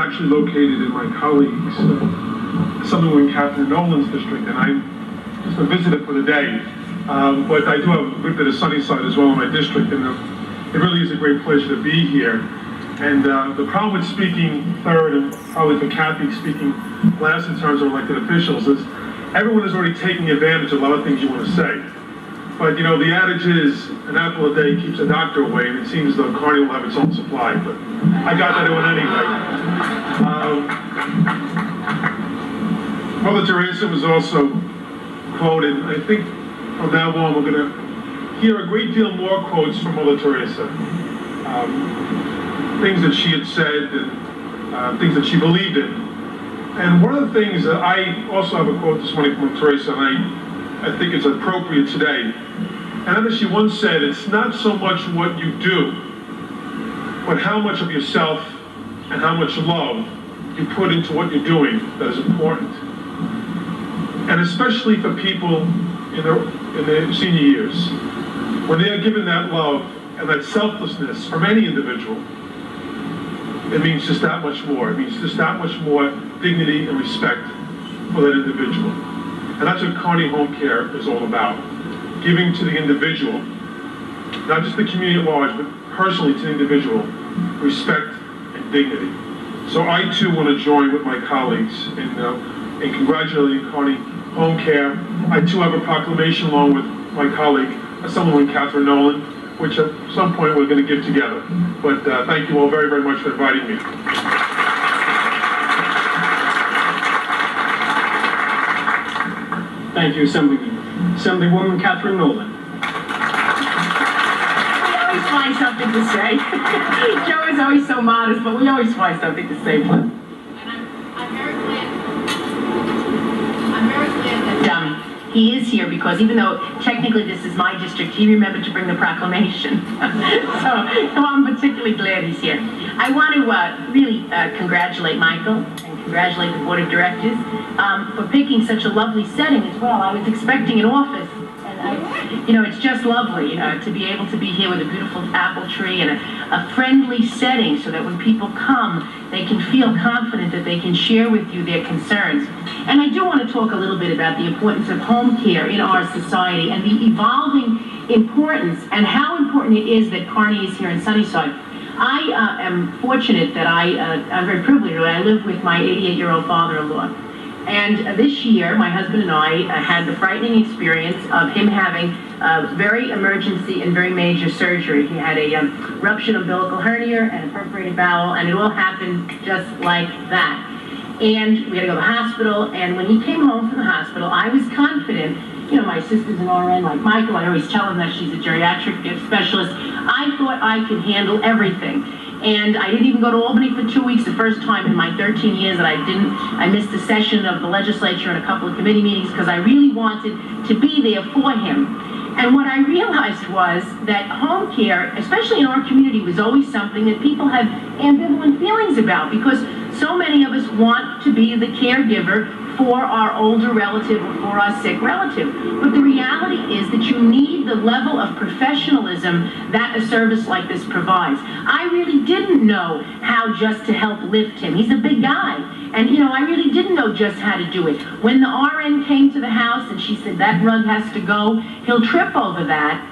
actually located in my colleague's Sutherland Catherine Nolan's district, and I'm just a visitor for the day. But I do have a good bit of Sunnyside as well in my district, and it really is a great pleasure to be here. And the problem with speaking third, and probably for Kathy speaking last in terms of elected officials, is everyone is already taking advantage of a lot of things you want to say. But you know, the adage is, an apple a day keeps a doctor away, and it seems as though Kearney will have its own supply, but I got that one anyway. Mother Teresa was also quoted. I think from now on we're going to hear a great deal more quotes from Mother Teresa. Things that she had said and things that she believed in. And one of the things that I also have a quote this morning from Teresa, and I think it's appropriate today. And as she once said, it's not so much what you do, but how much of yourself and how much love you put into what you're doing that is important. And especially for people in their senior years, when they are given that love and that selflessness from any individual, it means just that much more. It means just that much more dignity and respect for that individual. And that's what Kearney Home Care is all about. Giving to the individual, not just the community at large, but personally to the individual, respect and dignity. So I too want to join with my colleagues in congratulating Kearney Home Care. I too have a proclamation along with my colleague, Assemblywoman Catherine Nolan, which at some point we're going to give together. But thank you all very, very much for inviting me. Thank you, Assemblywoman Catherine Nolan. We always find something to say. Joe is always so modest, but we always find something to say. And I'm very glad that he is here because even though technically this is my district, he remembered to bring the proclamation. So I'm particularly glad he's here. I want to really congratulate Michael and congratulate the Board of Directors for picking such a lovely setting as well. I was expecting an office, and it's just lovely to be able to be here with a beautiful apple tree and a friendly setting so that when people come, they can feel confident that they can share with you their concerns. And I do want to talk a little bit about the importance of home care in our society and the evolving importance and how important it is that Kearney is here in Sunnyside. I am fortunate that I'm very privileged that I live with my 88-year-old father-in-law. And this year, my husband and I had the frightening experience of him having very emergency and very major surgery. He had a ruptured umbilical hernia and a perforated bowel, and it all happened just like that. And we had to go to the hospital, and when he came home from the hospital, I was confident. My sister's an RN like Michael. I always tell him that she's a geriatric specialist. I thought I could handle everything. And I didn't even go to Albany for 2 weeks, the first time in my 13 years that I missed a session of the legislature and a couple of committee meetings because I really wanted to be there for him. And what I realized was that home care, especially in our community, was always something that people have ambivalent feelings about because so many of us want to be the caregiver for our older relative or for our sick relative. But the reality is that you need the level of professionalism that a service like this provides. I really didn't know how just to help lift him. He's a big guy. And I really didn't know just how to do it. When the RN came to the house and she said, that rug has to go, he'll trip over that.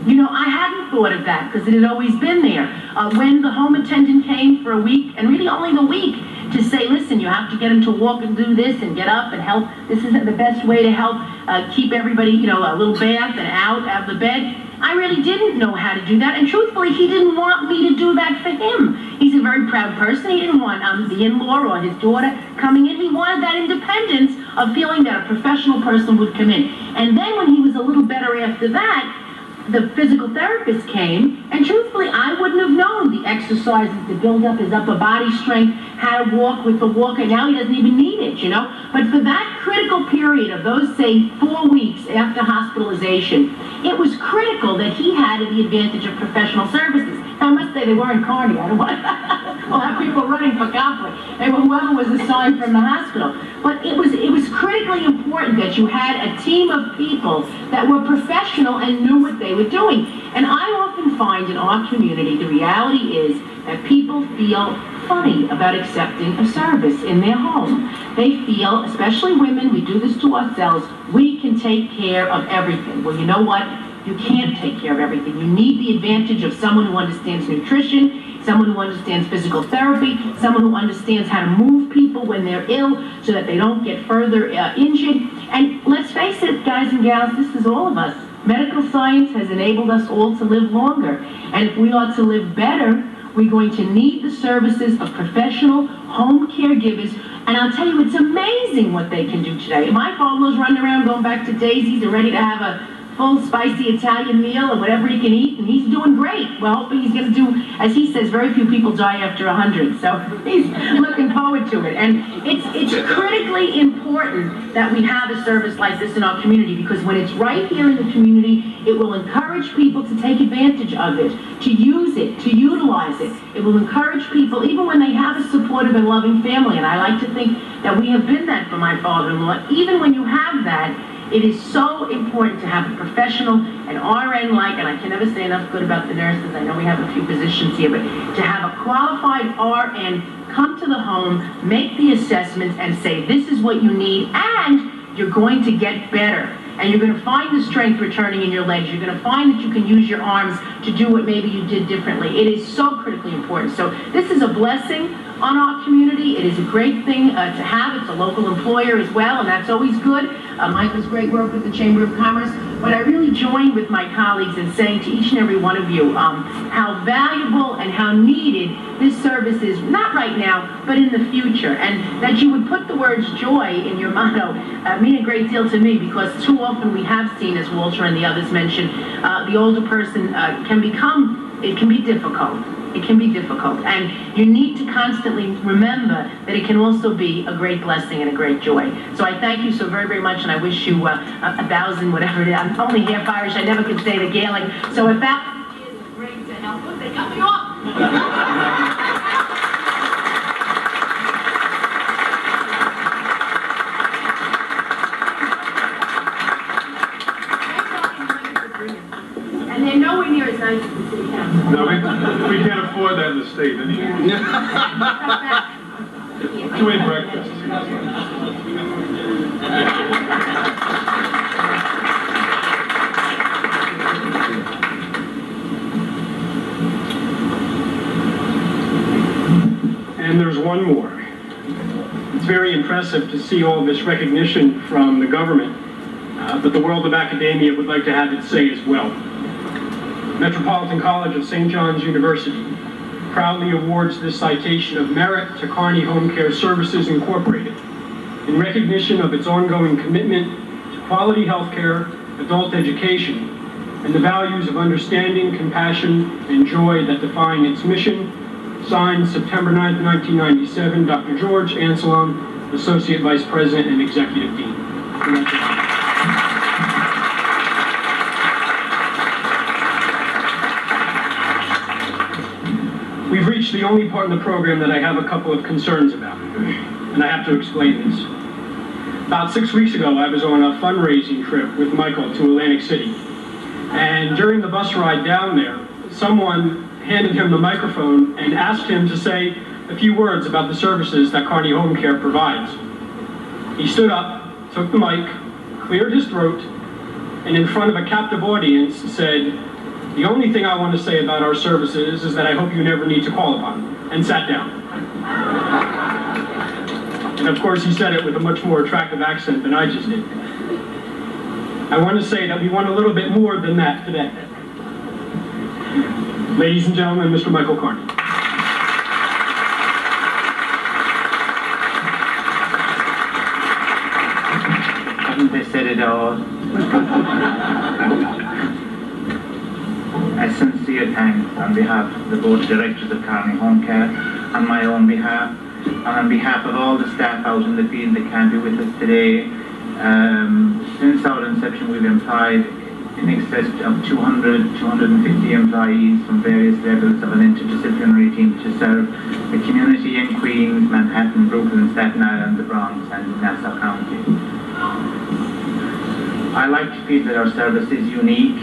I hadn't thought of that because it had always been there. When the home attendant came for a week, and really only the week, to say, listen, you have to get him to walk and do this and get up and help. This is the best way to help keep everybody, a little bath and out of the bed. I really didn't know how to do that, and truthfully, he didn't want me to do that for him. He's a very proud person. He didn't want the in-law or his daughter coming in. He wanted that independence of feeling that a professional person would come in. And then when he was a little better after that, the physical therapist came, and truthfully, I wouldn't have known the exercises to build up his upper body strength, how to walk with the walker. Now he doesn't even need it, But for that critical period of those, say, 4 weeks after hospitalization, it was critical that he had the advantage of professional services. Now, I must say they weren't Kearney. I don't want we'll have people running for conflict. They were whoever was assigned from the hospital. But it was critically important that you had a team of people that were professional and knew what they were doing. And I often find in our community, the reality is that people feel funny about accepting a service in their home. They feel, especially women, we do this to ourselves, we can take care of everything. Well, you know what? You can't take care of everything. You need the advantage of someone who understands nutrition, someone who understands physical therapy, someone who understands how to move people when they're ill so that they don't get further injured. And let's face it, guys and gals, this is all of us. Medical science has enabled us all to live longer. And if we are to live better, we're going to need the services of professional home caregivers. And I'll tell you, it's amazing what they can do today. My father-in-law's running around going back to Daisy's and ready to have a full spicy Italian meal or whatever he can eat, and he's doing great. Well, hopefully he's going to do, as he says, very few people die after 100, so he's looking forward to it. And it's critically important that we have a service like this in our community, because when it's right here in the community, it will encourage people to take advantage of it, to use it, to utilize it. It will encourage people, even when they have a supportive and loving family, and I like to think that we have been that for my father-in-law. Even when you have that, it is so important to have a professional, an RN-like, and I can never say enough good about the nurses. I know we have a few positions here, but to have a qualified RN come to the home, make the assessments, and say, this is what you need, and you're going to get better. And you're going to find the strength returning in your legs. You're going to find that you can use your arms to do what maybe you did differently. It is so critically important. So this is a blessing on our community. It is a great thing to have. It's a local employer as well, and that's always good. Michael's great work with the Chamber of Commerce. But I really join with my colleagues in saying to each and every one of you how valuable and how needed this service is, not right now, but in the future. And that you would put the words joy in your motto mean a great deal to me, because too often we have seen, as Walter and the others mentioned, the older person it can be difficult. It can be difficult, and you need to constantly remember that it can also be a great blessing and a great joy. So I thank you so very, very much, and I wish you a thousand, whatever it is. I'm only half Irish, I never can say the Gaelic. So if that is great to help us, they cut me off. And they're nowhere near as nice as the city council. No, we can't afford that in the state anymore. Too many breakfasts. And there's one more. It's very impressive to see all this recognition from the government, but the world of academia would like to have its say as well. Metropolitan College of St. John's University proudly awards this citation of merit to Kearney Home Care Services Incorporated in recognition of its ongoing commitment to quality health care, adult education, and the values of understanding, compassion, and joy that define its mission. Signed September 9th, 1997, Dr. George Anselm, Associate Vice President and Executive Dean. We've reached the only part of the program that I have a couple of concerns about, and I have to explain this. About 6 weeks ago, I was on a fundraising trip with Michael to Atlantic City, and during the bus ride down there, someone handed him the microphone and asked him to say a few words about the services that Kearney Home Care provides. He stood up, took the mic, cleared his throat, and in front of a captive audience said, "The only thing I want to say about our services is that I hope you never need to call upon them," and sat down. And of course he said it with a much more attractive accent than I just did. I want to say that we want a little bit more than that today. Ladies and gentlemen, Mr. Michael Kearney. Haven't they said it all? A sincere thanks on behalf of the Board of Directors of Kearney Home Care, on my own behalf, and on behalf of all the staff out in the field that can't be with us today. Since our inception, we've employed in excess of 250 employees from various levels of an interdisciplinary team to serve the community in Queens, Manhattan, Brooklyn, Staten Island, the Bronx, and Nassau County. I like to feel that our service is unique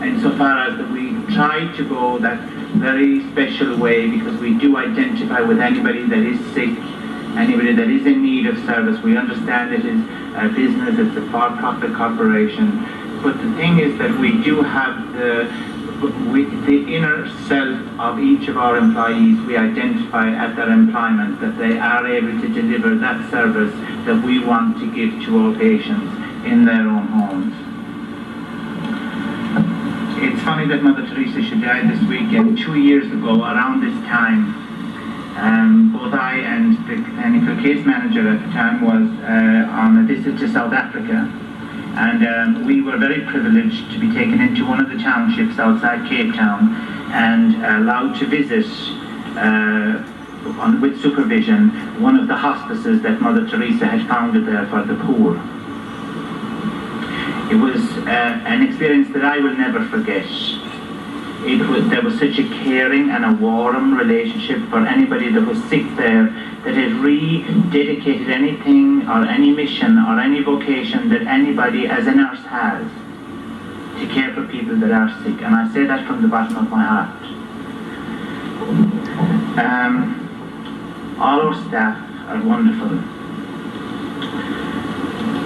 insofar as that we try to go that very special way, because we do identify with anybody that is sick, anybody that is in need of service. We understand it is a business, it's a for-profit corporation, but the thing is that we do have the inner self of each of our employees. We identify at their employment that they are able to deliver that service that we want to give to our patients in their own homes. It's funny that Mother Teresa, she died this weekend. 2 years ago, around this time, both I and the clinical case manager at the time was on a visit to South Africa, and we were very privileged to be taken into one of the townships outside Cape Town and allowed to visit with supervision one of the hospices that Mother Teresa had founded there for the poor. It was an experience that I will never forget. There was such a caring and a warm relationship for anybody that was sick there, that had rededicated anything or any mission or any vocation that anybody as a nurse has to care for people that are sick. And I say that from the bottom of my heart. All our staff are wonderful.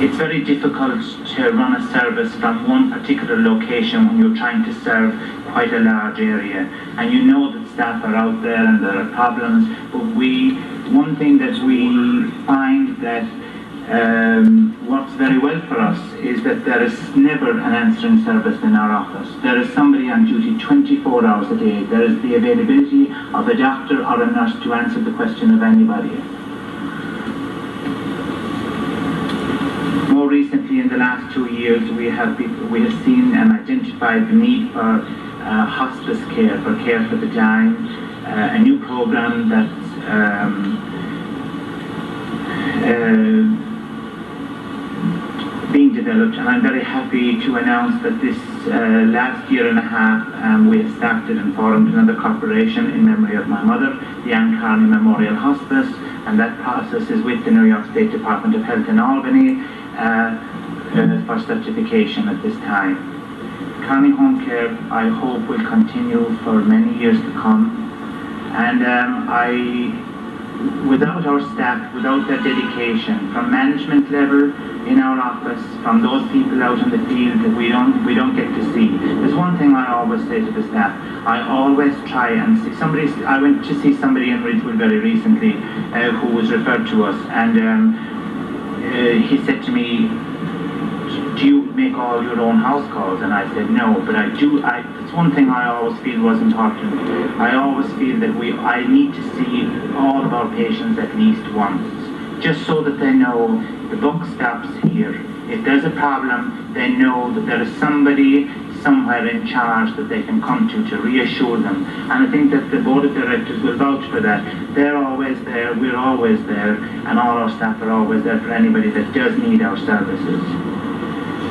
It's very difficult to run a service from one particular location when you're trying to serve quite a large area, and you know that staff are out there and there are problems, but one thing that we find that works very well for us is that there is never an answering service in our office. There is somebody on duty 24 hours a day. There is the availability of a doctor or a nurse to answer the question of anybody. More recently, in the last 2 years, we have seen and identified the need for hospice care, for care for the dying, a new program that's being developed, and I'm very happy to announce that this last year and a half we have started and formed another corporation in memory of my mother, the Kearney Memorial Hospice, and that process is with the New York State Department of Health in Albany for certification at this time. Kearney Home Care, I hope, will continue for many years to come, and without our staff, without their dedication, from management level in our office, from those people out in the field that we don't get to see. There's one thing I always say to the staff. I always try and see somebody. I went to see somebody in Ridgewood very recently who was referred to us, and he said to me, "Do you make all your own house calls?" And I said, "No, but I do. It's one thing I always feel was important. I always feel that I need to see all of our patients at least once, just so that they know the buck stops here. If there's a problem, they know that there is somebody somewhere in charge that they can come to reassure them." And I think that the board of directors will vouch for that. They're always there, we're always there, and all our staff are always there for anybody that does need our services.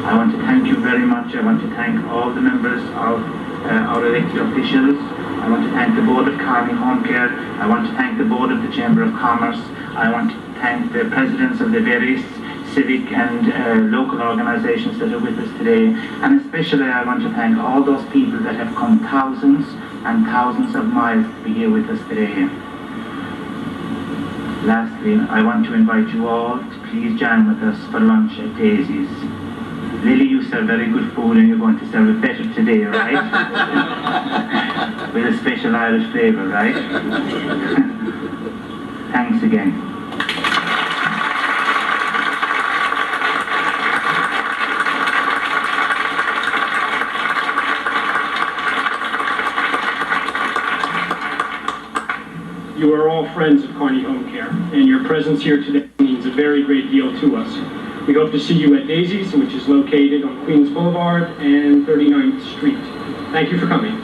I want to thank you very much. I want to thank all the members of our elected officials. I want to thank the board of Kearney Home Care. I want to thank the board of the Chamber of Commerce. I want to thank the presidents of the various civic and local organizations that are with us today. And especially I want to thank all those people that have come thousands and thousands of miles to be here with us today. Lastly, I want to invite you all to please join with us for lunch at Daisy's. Lily, you serve very good food, and you're going to serve it better today, right? With a special Irish flavour, right? Thanks again. You are all friends of Kearney Home Care, and your presence here today means a very great deal to us. We hope to see you at Daisy's, which is located on Queens Boulevard and 39th Street. Thank you for coming.